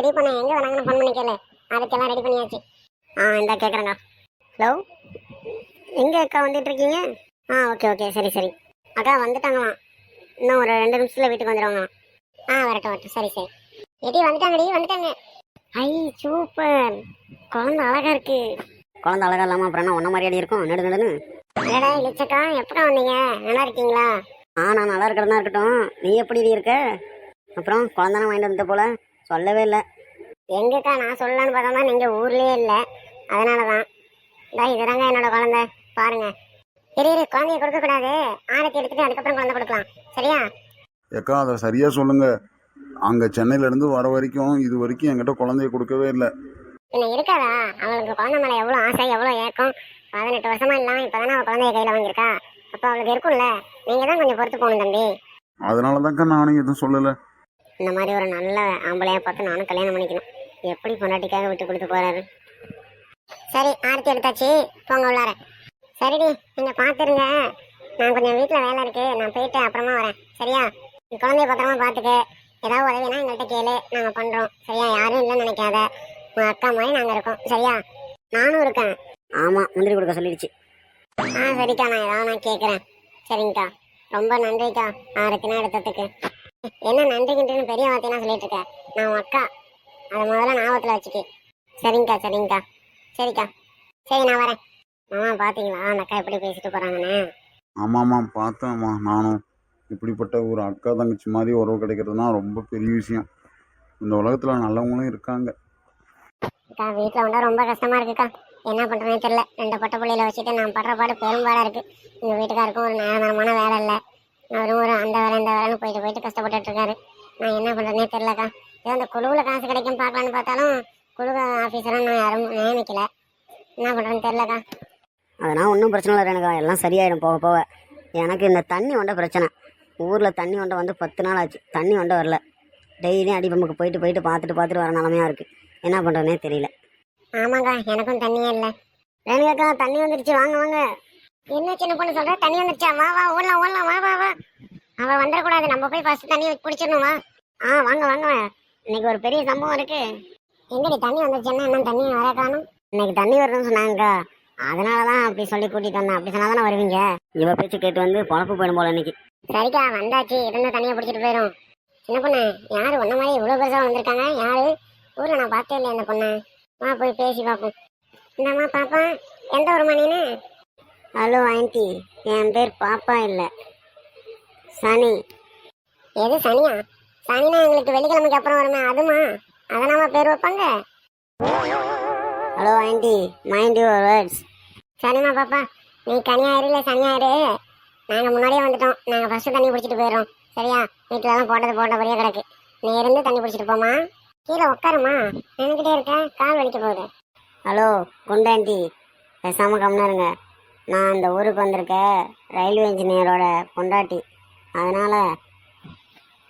பெரிய பொண்ணு எங்கே வராங்கன்னு ஃபோன் பண்ணி கேளு. அதுக்கெல்லாம் ரெடி பண்ணியாச்சு. இந்தா கேட்குறேங்க. ஹலோ, எங்கே அக்கா வந்துட்டு இருக்கீங்க? ஓகே ஓகே, சரி சரி. அக்கா வந்துட்டாங்களாம், இன்னும் ஒரு 2 நிமிஷத்தில் வீட்டுக்கு வந்துடுவாங்களாம். வரட்டும் வரட்டும், சரி சரி. எடி வந்துட்டாங்கடி, வந்துட்டாங்க. ஐ சூப்பர், குழந்தை அழகா இருக்கு. குழந்தை அழகா இல்லாமல் அப்புறம் என்ன ஒன்றை மாதிரியாடி இருக்கும் நடு நடுன்னு? இல்லடா இளிச்சக்கா, எப்படா வந்தீங்க? நல்லா இருக்கீங்களா? நான் நல்லா இருக்கிறதா இருக்கட்டும், நீ எப்படி இருக்க? அப்புறம் குழந்தானே வாங்கிட்டு வந்த போல, சொல்லவே இல்லை. எங்கக்கா நான் சொல்லலான்னு பார்த்தா நீங்கள் ஊர்லேயே இல்லை, அதனால தான். இதுதாங்க என்னோட குழந்தை, பாருங்க. இரு குழந்தைய கொடுக்கக்கூடாது, ஆரத்தி எடுத்துட்டு அதுக்கப்புறம் குழந்தை கொடுக்கலாம், சரியா? ஏக்கா அதை சரியா சொல்லுங்க. அங்கே சென்னையிலேருந்து வர வரைக்கும் இது வரைக்கும் என்கிட்ட குழந்தைய கொடுக்கவே இல்லை. இன்னும் இருக்காதா? அவளுக்கு குழந்தை மேலே எவ்வளோ ஆசை, எவ்வளோ ஏக்கம். 18 வருஷமா இல்லாமல் இப்போ தானே அவள் குழந்தைய கையில் வாங்கியிருக்கா. அப்போ அவளுக்கு இருக்கும்ல, நீங்கள் தான் கொஞ்சம் பொறுத்து போகணும் தம்பி. அதனால தான்க்கா நானும் எதுவும் சொல்லலை. இந்த மாதிரி ஒரு நல்ல ஆம்பளையாக பார்த்து நானும் கல்யாணம் பண்ணிக்கணும். எப்படி பொண்டாட்டிக்காக விட்டு கொடுத்து போகிறாரு. சரி, ஆரத்தி எடுத்தாச்சு, போங்க உள்ளார. சரிடி, நீங்கள் பார்த்துருங்க. நான் கொஞ்சம் வீட்டில் வேலை இருக்குது, நான் போயிட்டு அப்புறமா வரேன், சரியா? குழந்தைய பத்திரமா பார்த்துக்க. ஏதாவது உதவினா எங்கள்கிட்ட கேளு, நாங்கள் பண்ணுறோம், சரியா? யாரும் இல்லைன்னு நினைக்காத. உங்கள் அக்கா மாதிரி நாங்கள் இருக்கோம், சரியா? நானும் இருக்கேன். ஆமாம், முந்திரி கொடுக்க சொல்லிடுச்சு. சரிக்கா, நான் ஏதாவது கேட்குறேன். சரிங்கக்கா, ரொம்ப நன்றிக்கா ஆரத்தினா எடுத்ததுக்கு. என்ன நன்றிக்கிட்டுன்னு பெரிய வார்த்தைனா சொல்லிட்டு இருக்க? நான் உன் அக்கா, அதை முதல்ல ஞாபகத்தில் வச்சுக்கு. சரிங்கக்கா சரிங்கக்கா. சரிக்கா, சரி நான் வரேன். மாமா பார்த்தீங்களா அந்த அக்கா எப்படி பேசிட்டு போகிறாங்கன்னு? ஆமாம்மா பார்த்தேம்மா. நானும் இப்படிப்பட்ட ஒரு அக்கா தங்கச்சி மாதிரி உறவு கிடைக்கிறதுனா ரொம்ப பெரிய விஷயம். இந்த உலகத்தில் நல்லவங்களும் இருக்காங்க. அக்கா வீட்டில் வந்தால் ரொம்ப கஷ்டமாக இருக்குக்கா. என்ன பண்ணுறேன்னு தெரியல. 2 பொட்டை பிள்ளையில வச்சுட்டு நான் படுற பாடு பெரும்பாடாக இருக்குது. எங்கள் வீட்டுக்காருக்கும் ஒரு நேரமான வேலை இல்லை. அவரும் ஒரு அந்த வேலை இந்த வேலைன்னு போயிட்டு கஷ்டப்பட்டுட்டு இருக்காரு. நான் என்ன பண்ணுறேன்னே தெரிலக்கா. ஏதோ அந்த குழுவில் காசு கிடைக்கும் பார்க்கலான்னு பார்த்தாலும் குழு ஆஃபீஸரும் நான் யாரும் நியமிக்கல. என்ன பண்ணுறேன்னு தெரிலக்கா. அதனால் ஒன்றும் பிரச்சனை இல்லை எனக்கா, எல்லாம் சரியாயிடும் போக போக. எனக்கு இந்த தண்ணி வண்ட பிரச்சனை. ஊரில் தண்ணி வண்டை வந்து 10 நாள் ஆச்சு, தண்ணி வண்டை வரல. டெய்லியும் அடிப்பம்புக்கு போயிட்டு பார்த்துட்டு வர நிலமையாக இருக்குது. என்ன பண்ணுறதுனே தெரியல. ஆமாக்கா, எனக்கும் தண்ணியே இல்லை. ரேணுகாக்கா தண்ணி வந்துருச்சு, வாங்க வாங்க. என்ன சின்ன பொண்ணு சொல்கிற? தண்ணி வந்துருச்சா? வா வா, ஓடலாம் ஓடலாம், வா வா வா. அவள் வந்துடக்கூடாது, நம்ம போய் ஃபஸ்ட்டு தண்ணி பிடிச்சிடணும், வா. வாங்க வாங்க. இன்னைக்கு ஒரு பெரிய சம்பவம் இருக்கு. எங்கடி தண்ணி வந்துருச்சுன்னா என்ன தண்ணி வர காணும்? இன்னைக்கு தண்ணி வருதுன்னு சொன்னாங்கக்கா, அதனால தான் அப்படி சொல்லி கூட்டிகிட்டு வந்தேன். அப்படி சொன்னால் தானே வருவீங்க. இவ பேச்சு கேட்டு வந்து பொழப்பு போயிடும் போல இன்னைக்கு. சரிக்கா, வந்தாச்சு, இருந்த தண்ணியை பிடிச்சிட்டு போயிடும். சின்ன பொண்ணு யார் ஒன்ன மாதிரி இவ்வளோ பெருசாக வந்திருக்காங்க? யாரு? ஊரில் நான் பார்த்தே இல்லையா அந்த பொண்ணை? வா போய் பேசி பார்ப்போம். இந்தம்மா பாப்பா, எந்த ஒரு மணின்னு? ஹலோ ஆண்டி, என் பேர் பாப்பா இல்லை, சனி. எது சனியா? சனினா எங்களுக்கு வெள்ளிக்கிழமைக்கு அப்புறம் வருமே, அதுமா? அதனால பேர் வைப்பாங்க. Hello aunty, mind your words. சரிம்மா பாப்பா, நீ கனியாயிரு இல்லை சனியாயிரு, நாங்கள் முன்னாடியே வந்துட்டோம். நாங்கள் ஃபஸ்ட்டு தண்ணி பிடிச்சிட்டு போயிடுறோம், சரியா? வீட்டிலலாம் போட்டபடியே கிடக்கு. நீ இருந்து தண்ணி பிடிச்சிட்டு போமா. கீழே உட்காருமா, நினைக்கிட்டே இருக்கேன், கால் வலிக்க போகுது. ஹலோ குண்டாண்டி, பேசாமல் கம்னாருங்க. நான் அந்த ஊருக்கு வந்திருக்கேன், ரயில்வே இன்ஜினியரோட பொண்டாட்டி. அதனால்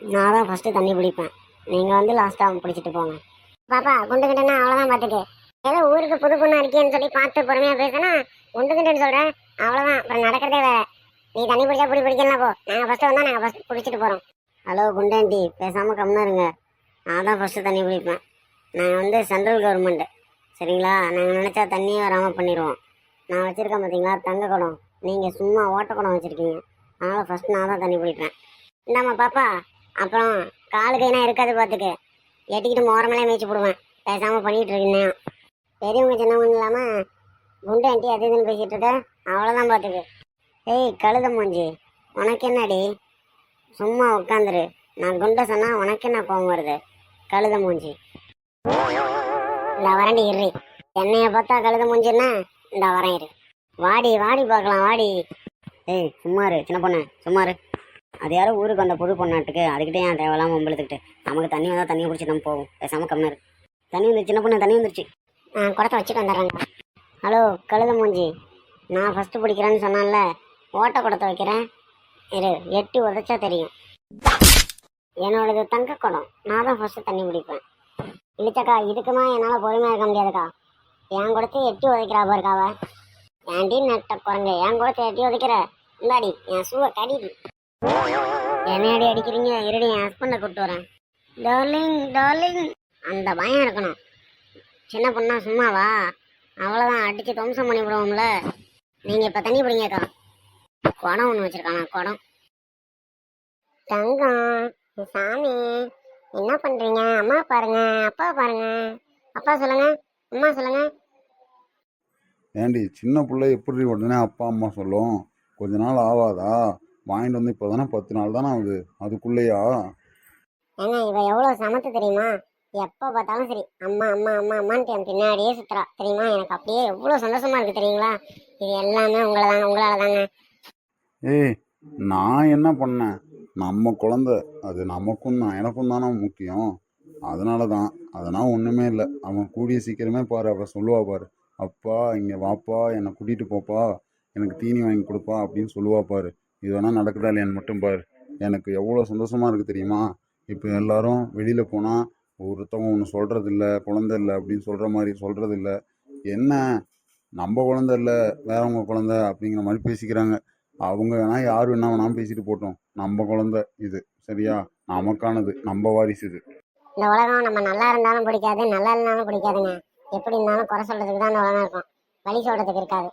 நான் தான் ஃபஸ்ட்டு தண்ணி பிடிப்பேன். நீங்கள் வந்து லாஸ்ட்டாக பிடிச்சிட்டு போங்க. பாப்பா குண்டுக்கிட்டேன்னா அவ்வளோதான் பார்த்துக்கு. ஏதோ ஊருக்கு புது பொண்ணு இருக்கேன்னு சொல்லி பார்த்து பொறுமையாக பேசினா குண்டுக்கிட்டேன்னு சொல்கிறேன், அவ்வளோதான். அப்புறம் நடக்கிறதே வேறு. நீ தண்ணி பிடிச்சா பிடிக்கலாம் போ. நாங்கள் ஃபஸ்ட்டு வந்தால் நாங்கள் ஃபஸ்ட்டு பிடிச்சிட்டு போகிறோம். ஹலோ குண்டாண்டி, பேசாமல் கம்னாருங்க. நான் தான் ஃபஸ்ட்டு தண்ணி பிடிப்பேன். நாங்கள் வந்து சென்ட்ரல் கவர்மெண்ட்டு, சரிங்களா? நாங்கள் நினச்சா தண்ணியே வராமல் பண்ணிடுவோம். நான் வச்சுருக்கேன் பார்த்தீங்களா தங்க குடம், நீங்கள் சும்மா ஓட்ட குடம் வச்சுருக்கீங்க. அதனால் ஃபஸ்ட் நான் தான் தண்ணி பிடிப்பேன். இந்தாம்மா பாப்பா, அப்புறம் காலு கைனா இருக்காது பார்த்துக்கு. எட்டிக்கிட்டு மோரமெல்லாம் மேய்ச்சி போடுவேன். பேசாமல் பண்ணிகிட்டு இருக்கீங்க. பெரியவங்க சின்னவங்க இல்லாமல் குண்டு ஆண்டி அது இதுன்னு பேசிகிட்டு இருக்க, அவ்வளோதான் பார்த்துக்கு. ஏய் கழுத மூஞ்சி, உனக்கு என்னடி? சும்மா உட்காந்துரு. நான் குண்டை சொன்னால் உனக்கு என்ன கோவம் வருது? கழுத மூஞ்சி. இந்த வரண்டி இரு. என்னைய பார்த்தா கழுத மூஞ்சின்னா இந்த வரேன் இரு. வாடி வாடி பார்க்கலாம் வாடி. ஏய் சும்மாரு சின்ன பொண்ணு, சும்மாரு. அது யாரும் ஊருக்கு வந்த புது பொண்ணாட்டுக்கு, அதுக்கிட்டே ஏன் தேவையில்லாமல் ஒம்பளுத்துக்கிட்டு. நமக்கு தண்ணி வந்தால் தண்ணியை பிடிச்சி நம்ம போவோம். பேசாமல் கம்மியாரு. தண்ணி வந்துருச்சு சின்ன பொண்ணு, தண்ணி வந்துருச்சு. குடத்தை வச்சுட்டு வந்துடுறேங்க. ஹலோ கழுத மூஞ்சி, நான் ஃபஸ்ட்டு பிடிக்கிறேன்னு சொன்னான்ல, ஓட்ட குடத்தை வைக்கிறேன் இரு, எட்டி உதச்சா தெரியும். என்னோடது தங்க குடம், நான் தான் ஃபஸ்ட்டு தண்ணி பிடிப்பேன். இழுச்சக்கா, இதுக்குமா என்னால் பொறுமையாக இருக்க முடியாதுக்கா. என் குடத்தை எட்டி உதைக்கிறா பாருக்காவ. ஏன்டி நட்ட குரங்கு, என் குடத்தை எட்டி உதைக்கிற? இந்தாடி என் ஷூவை கடிடி. என்னையாடி அடிக்கிறீங்க? இருடி என் ஹஸ்பண்டை கூப்பிட்டு வரேன். Darling darling. அந்த பயம் இருக்கணும். சின்ன பொண்ணா சும்மாவா? அவ்வளோதான், அடிச்சு துவம்சம் பண்ணி விடுவோம்ல. நீங்கள் இப்போ தண்ணி பிடிங்கக்கா. குடம் ஒன்று வச்சுருக்காங்க, குடம். தங்கம் சாமி என்ன பண்றீங்க? அம்மா பாருங்க, அப்பா பாருங்க. அப்பா சொல்லுங்க, அம்மா சொல்லுங்க. ஏண்டி சின்ன பிள்ளை எப்படி உடனே அப்பா அம்மா சொல்லும்? கொஞ்ச நாள் ஆகாதா? வாங்கிட்டு வந்து இப்போ தானே 10 நாள் தானே ஆகுது, அதுக்குள்ளேயா? ஏங்க இவ எவ்வளவு சமத்து தெரியுமா? எப்ப பார்த்தாலும் சரி அம்மா அம்மா அம்மா அம்மான்ட்டு என் பின்னாடியே சுத்துறா தெரியுமா? எனக்கு அப்படியே எவ்வளவு சந்தோஷமா இருக்கு தெரியுங்களா? இது எல்லாமே உங்களால தாங்க. ஏய், நான் என்ன பண்ணேன்? நம்ம குழந்தை, அது நமக்கும் தான் எனக்கும் தானே முக்கியம். அதனால தான், அதனால் ஒன்றுமே இல்லை. அவன் கூடிய சீக்கிரமே பாரு, அவள் சொல்லுவா பாரு, அப்பா இங்கே வாப்பா, என்னை கூட்டிகிட்டு போப்பா, எனக்கு தீனி வாங்கி கொடுப்பா அப்படின்னு சொல்லுவா பாரு. இது வேணால் நடக்குதா இல்லையான்னு மட்டும் பாரு. எனக்கு எவ்வளோ சந்தோஷமாக இருக்குது தெரியுமா? இப்போ எல்லாரும் வெளியில் போனால் ஒருத்தவங்க ஒன்று சொல்கிறதில்ல, குழந்தை இல்லை அப்படின்னு சொல்கிற மாதிரி சொல்கிறதில்ல. என்ன, நம்ம குழந்தை இல்லை வேறவங்க குழந்தை அப்படிங்கிற மாதிரி பேசிக்கிறாங்க. அவங்க வேணா யார் வேணா வேணாலும் பேசிட்டு போட்டோம். நம்ம குழந்தை இது, சரியா? நமக்கானது, நம்ம வாரிசு இது. இந்த உலகம் நம்ம நல்லா இருந்தாலும் பிடிக்காது, நல்லா இல்லைனாலும் பிடிக்காதுங்க. எப்படி இருந்தாலும் குறை சொல்றதுக்கு தான் இந்த உலகம் இருக்கும், வழி சொல்றதுக்கு இருக்காது.